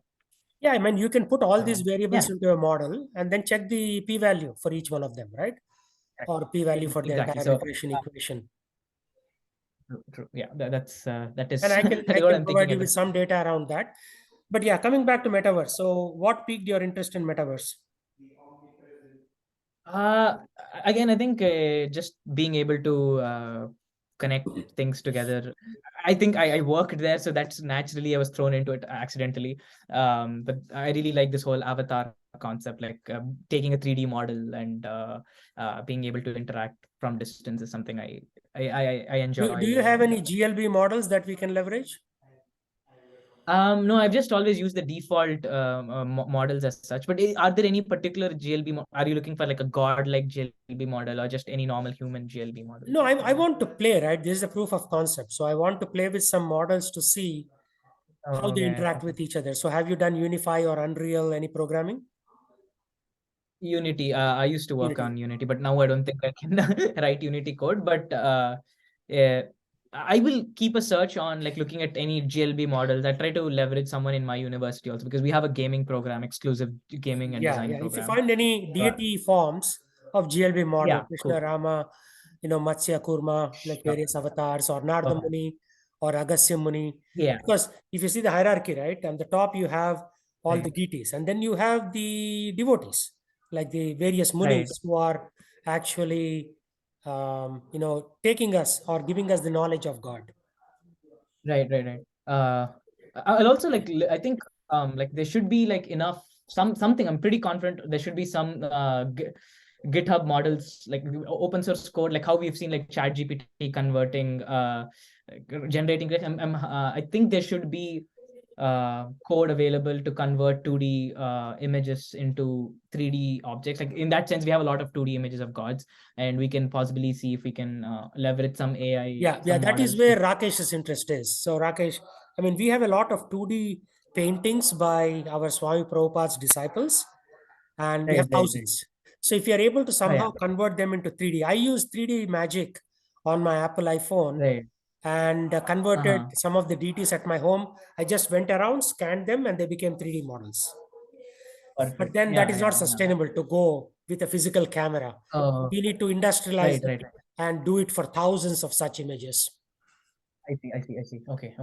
Yeah, I mean, you can put all these So yeah, variables into a model and then check the p-value for each one of them, right? correct. Or p-value for the Exactly. entire So regression equation. true. Yeah, that And is I can that I is what can I'm provide thinking you at with this. some data around that. But yeah, coming back to metaverse. So what piqued your interest in metaverse? Uh, Again, I think just being able to connect things together. I think I worked there, so that's naturally I was thrown into it accidentally. But I really like this whole avatar concept, like taking a 3D model and being able to interact from distance is something I Do enjoy. you have And any GLB models that we can leverage? no, I've just always used the default models as such. But are there any particular GLB? Are you looking for like a god-like GLB model or just any normal human GLB model? No, I want to play, right? This is a proof of concept. So I want to play with some models to see how they Okay. interact with each other. So have you done Unify or Unreal, any programming? Unity. I used to work Unity. on Unity, but now I don't think I can write Unity code. But I will keep a search on like looking at any GLB models. I try to leverage someone in my university also, because we have a gaming program, exclusive gaming and Yeah, design yeah. If you program. find any So, deity forms of GLB model, yeah, Krishna, cool. Rama, Matsya Kurma, like various avatars, or Narada Okay. Muni or Agastya Muni. Yeah. Because if you see the hierarchy, right, on the top you have all the deities, and then you have the devotees, like the various Right. munis who are actually, taking us or giving us the knowledge of God. Right. I'll also I think like there should be like enough something. I'm pretty confident there should be some GitHub models, like open source code, like how we've seen like ChatGPT converting generating. I think there should be code available to convert 2D images into 3D objects. Like in that sense, we have a lot of 2D images of gods, and we can possibly see if we can leverage some AI, Yeah, some that is models where to. Rakesh's interest is. So Rakesh, I mean, we have a lot of 2D paintings by our Swami Prabhupada's disciples, and we have Right. thousands. So if you are able to Oh yeah. somehow convert them into 3D, I use 3D magic on my Apple iPhone Right. and converted Uh-huh. some of the deities at my home. I just went around, scanned them, and they became 3D models. But Perfect. then that is not Yeah. sustainable to go with a physical camera. Oh, We need to industrialize right. it and do it for thousands of such images. I see. Okay.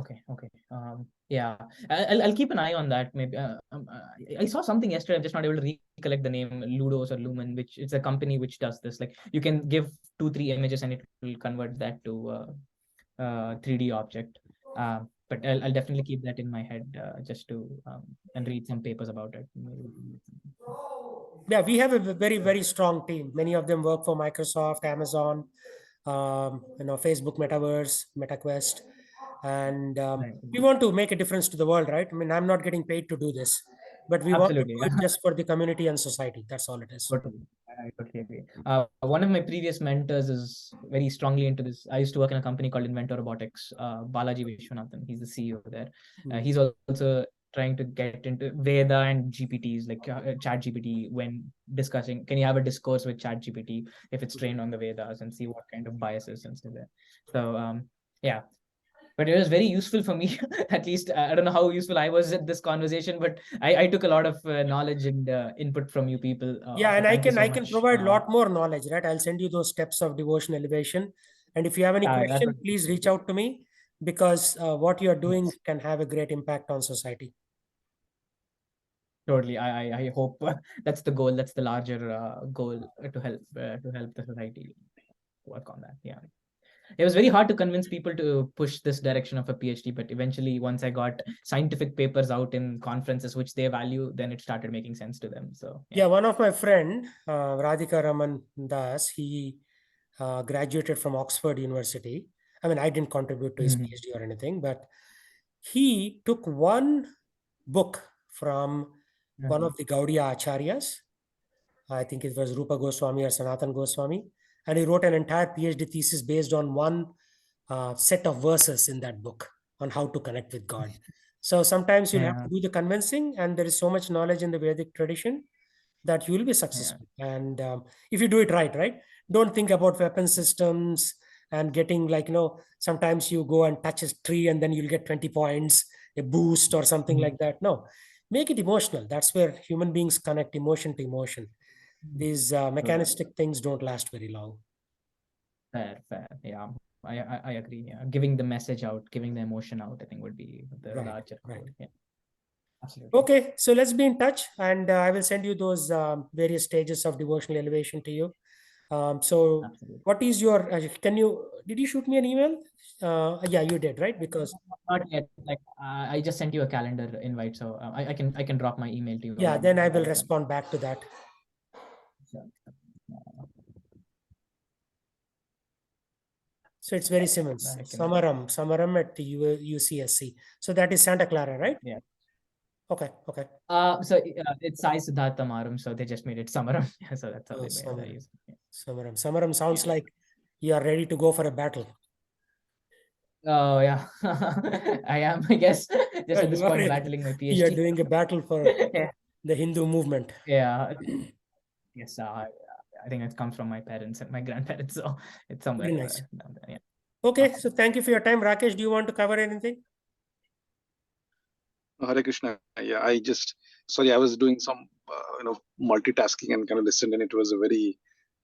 Yeah, I'll keep an eye on that. Maybe I saw something yesterday. I'm just not able to recollect the name, Ludos or Lumen, which it's a company which does this. Like you can give 2-3 images and it will convert that to 3D object. But I'll definitely keep that in my head just to and read some papers about it. Yeah, we have a very, very strong team. Many of them work for Microsoft, Amazon, Facebook Metaverse, MetaQuest, and Right. we want to make a difference to the world, right? I mean, I'm not getting paid to do this, but we want to Absolutely. do it just for the community and society. That's all it is. Totally. I totally agree. One of my previous mentors is very strongly into this. I used to work in a company called Inventor Robotics. Balaji Vishwanathan, he's the CEO there. He's also trying to get into Veda and GPTs, like Chat GPT, when discussing, can you have a discourse with Chat GPT if it's trained on the Vedas and see what kind of biases and stuff there. So yeah, but it was very useful for me. At least I don't know how useful I was at this conversation, but I took a lot of knowledge and input from you people. Yeah, So and I thank you can so I can much. provide a lot more knowledge, right? I'll send you those steps of devotion elevation, and if you have any That question, would please reach out to me because what you are doing yes, can have a great impact on society. totally. I hope that's the goal. That's the larger goal to help the society work on that. Yeah. It was very hard to convince people to push this direction of a PhD, but eventually, once I got scientific papers out in conferences which they value, then it started making sense to them. So yeah. Yeah, one of my friend, Radhika Raman Das, he graduated from Oxford University. I mean, I didn't contribute to his Mhm. PhD or anything, but he took one book from one of the Gaudiya Acharyas. I think it was Rupa Goswami or Sanatan Goswami. And he wrote an entire PhD thesis based on one set of verses in that book on how to connect with God. So sometimes you'll have Yeah. to do the convincing, and there is so much knowledge in the Vedic tradition that you will be Yeah. successful. And if you do it right, don't think about weapon systems and getting like, sometimes you go and touch a tree and then you'll get 20 points, a boost or something like that. No, make it emotional. That's where human beings connect emotion to emotion. These Totally. mechanistic things don't last very long. Fair. Yeah. I agree. Yeah. Giving the message out, giving the emotion out, I think would be the Right, larger right. goal. Yeah. Absolutely. Okay, so let's be in touch, and I will send you those various stages of devotional elevation to you. So Absolutely. what is your, did you shoot me an email? Yeah, you did, right? Because, Not yet. Like I just sent you a calendar invite, so I can drop my email to you yeah, again. then I will respond back to that. Sure. So it's very simple. I can. Samaram at the UCSC. So that is Santa Clara, right? Yeah. Okay. So it's Sai Siddhartha Marum, so they just made it Samaram. Yeah, so that's how they made it. I use it. Samaram. Samaram sounds Yeah. like you are ready to go for a battle. Oh yeah, I am. I guess just at this You are point ready. battling my You're PhD. doing a battle for Yeah. the Hindu movement. Yeah. Yes. I think it comes from my parents and my grandparents, so it's somewhere Very nice. down there. Yeah. Okay, Awesome. so thank you for your time. Rakesh, do you want to cover anything? Hare Krishna. Yeah, sorry, I was doing some, multitasking and kind of listened, and it was a very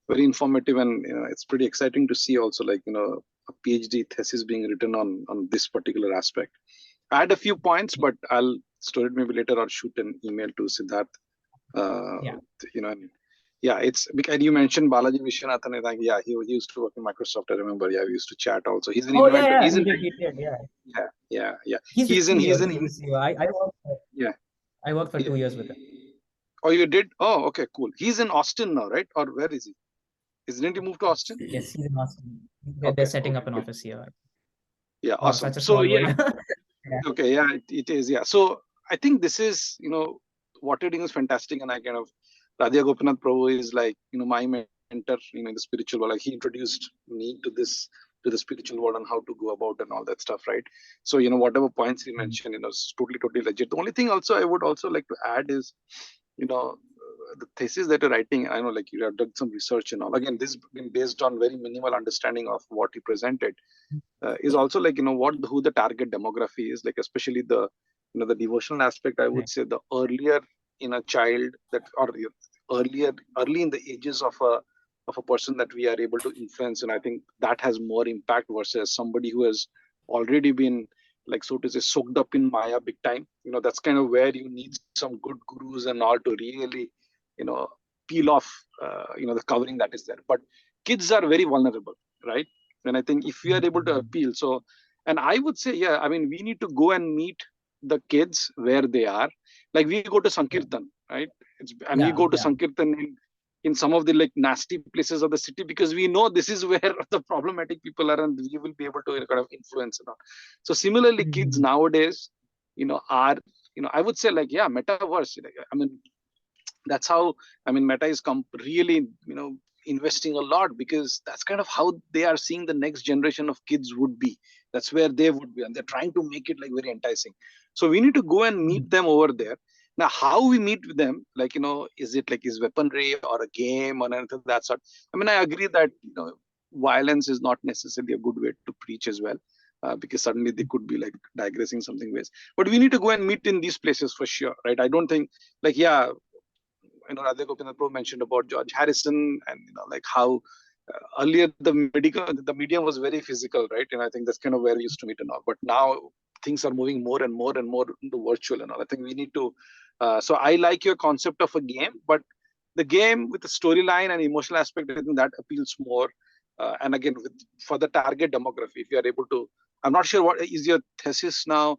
very informative, and it's pretty exciting to see also, like, a PhD thesis being written on this particular aspect. I had a few points, but I'll store it maybe later or shoot an email to Siddharth. It's because you mentioned Balaji Vishwanathan. I think, he used to work in Microsoft. I remember. Yeah, we used to chat also. He's an inventor. Yeah, He's he did, yeah. He's an CEO. I worked for 2 years with him. Oh, you did? Oh, okay, cool. He's in Austin now, right? Or where is he? Didn't he move to Austin? Yes, he's in Austin. They're setting up an office here. Yeah, wow, awesome. Such a small world. Okay, yeah, it is. Yeah. So I think this is, what you're doing is fantastic. And I kind of, Radha Gopinath Prabhu is like, my mentor, in the spiritual world. Like, he introduced me to the spiritual world and how to go about and all that stuff, right? So, whatever points he mentioned, is totally legit. The only thing also I would also like to add is, the thesis that you're writing, I know, like, you have done some research and all. Again, this been based on very minimal understanding of what he presented. Is also like, who the target demography is, like, especially the, the devotional aspect. I would say the earlier in a child that, or early in the ages of a person that we are able to influence, and I think that has more impact versus somebody who has already been, like, so to say, soaked up in Maya big time. That's kind of where you need some good gurus and all to really, peel off, the covering that is there. But kids are very vulnerable, right? And I think if we are able to appeal, so, and I would say, I mean, we need to go and meet the kids where they are. Like, we go to Sankirtan, right? We go to Sankirtan in some of the, like, nasty places of the city, because we know this is where the problematic people are, and we will be able to kind of influence and all. So similarly, kids nowadays, are, I would say, like, metaverse. I mean, that's how, I mean, Meta is really, investing a lot, because that's kind of how they are seeing the next generation of kids would be. That's where they would be, and they're trying to make it, like, very enticing. So we need to go and meet them over there. Now, how we meet with them, like, is it like, is weaponry or a game or anything of that sort? I mean, I agree that, violence is not necessarily a good way to preach as well, because suddenly they could be, like, digressing something ways. But we need to go and meet in these places for sure, right? I don't think, like, Radha Gopinath Prabhu mentioned about George Harrison, and like how earlier the medium was very physical, right? And I think that's kind of where we used to meet and all. But now things are moving more and more into virtual and all. I think we need to. So I like your concept of a game, but the game with the storyline and emotional aspect, I think that appeals more. And again, for the target demography, if you are able to, I'm not sure what is your thesis now.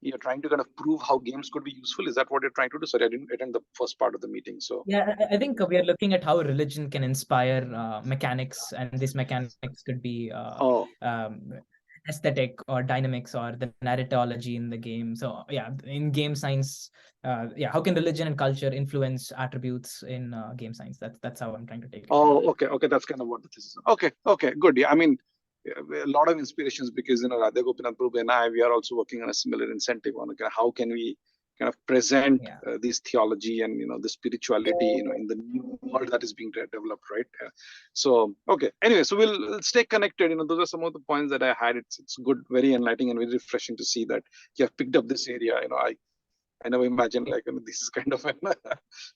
You're trying to kind of prove how games could be useful. Is that what you're trying to do? Sorry, I didn't attend the first part of the meeting. So I think we are looking at how religion can inspire mechanics, and these mechanics could be aesthetic or dynamics or the narratology in the game. So in game science, how can religion and culture influence attributes in game science? That's how I'm trying to take it. Okay, that's kind of what this is. Okay, good. Yeah, I mean, a lot of inspirations, because Radha Gopinath Prabhu and I, we are also working on a similar incentive on how can we kind of present this theology and the spirituality in the new world that is being developed, right? So okay, anyway, so we'll stay connected. Those are some of the points that I had. It's good, very enlightening and very refreshing to see that you have picked up this area. I never imagined, like, this is kind of an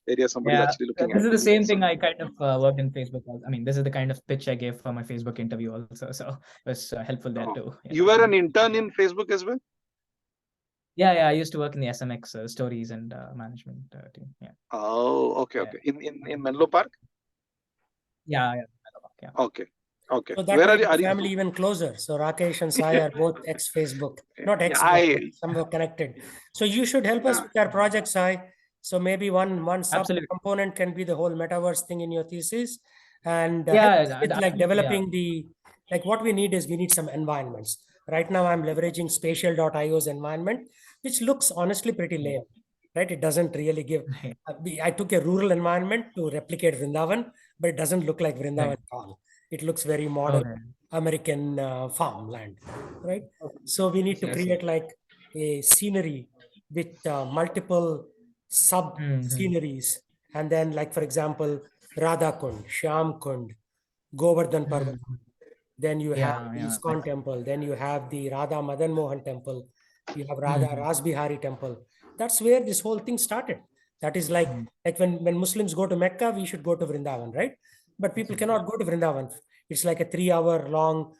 area somebody's actually looking at. This is the same thing I kind of worked in Facebook. I mean, this is the kind of pitch I gave for my Facebook interview also. So it was helpful there too. You were an intern in Facebook as well? Yeah, I used to work in the SMX stories and management team. Yeah. Oh, okay. In Menlo Park? Yeah. Okay. So that where are the family even closer? So Rakesh and Sai are both ex-Facebook, not ex-Facebook, somehow connected. So you should help us with our project, Sai. So maybe one sub-component can be the whole metaverse thing in your thesis, and like developing like what we need some environments. Right now, I'm leveraging spatial.io's environment, which looks honestly pretty lame, right? It doesn't really give. I took a rural environment to replicate Vrindavan, but it doesn't look like Vrindavan at all. It looks very modern American farmland, right? So we need to create like a scenery with multiple sub sceneries, and then, like, for example, Radha Kund, Shyam Kund, Govardhan Parvat. Then you have the ISKCON temple. Then you have the Radha Madan Mohan temple. You have Radha Rasbihari temple. That's where this whole thing started. That is like when Muslims go to Mecca, we should go to Vrindavan, right? but people cannot go to Vrindavan. It's like a 3-hour long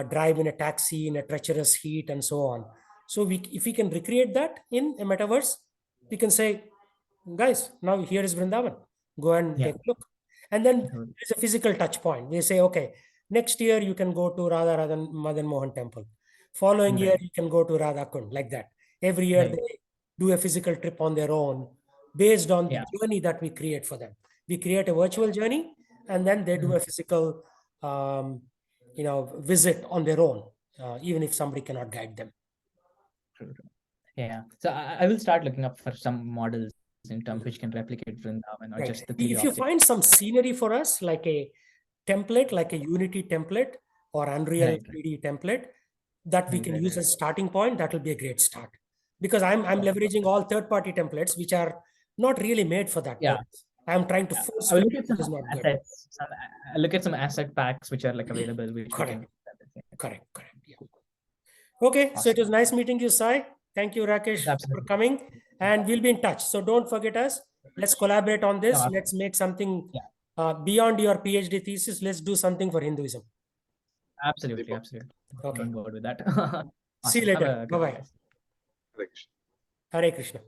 drive in a taxi in a treacherous heat and so on. So if we can recreate that in a metaverse, we can say, guys, now here is Vrindavan. Go and take a look. And then there's a physical touch point. We say, okay, next year you can go to Radha Madan Mohan temple. Following year you can go to Radha Kund, like that. Every year they do a physical trip on their own based on the journey that we create for them. We create a virtual journey, and then they do a physical visit on their own, even if somebody cannot guide them. Yeah. So I will start looking up for some models in terms which can replicate Vrindavan or just the 3D If you find some scenery for us, like a template, like a Unity template or Unreal 3D template that we can use as a starting point, that will be a great start. Because I'm leveraging all third-party templates which are not really made for that purpose. I'm trying to force I will look at some is not good. assets. I look at some asset packs which are like available. Which Correct. Yeah. Okay, so it was nice meeting you, Sai. Thank you, Rakesh, for coming. And we'll be in touch. So don't forget us. Let's collaborate on this. Let's make something beyond your PhD thesis. Let's do something for Hinduism. Absolutely. Okay. On board with that. See you later. Bye-bye. Hare Krishna. Hare Krishna.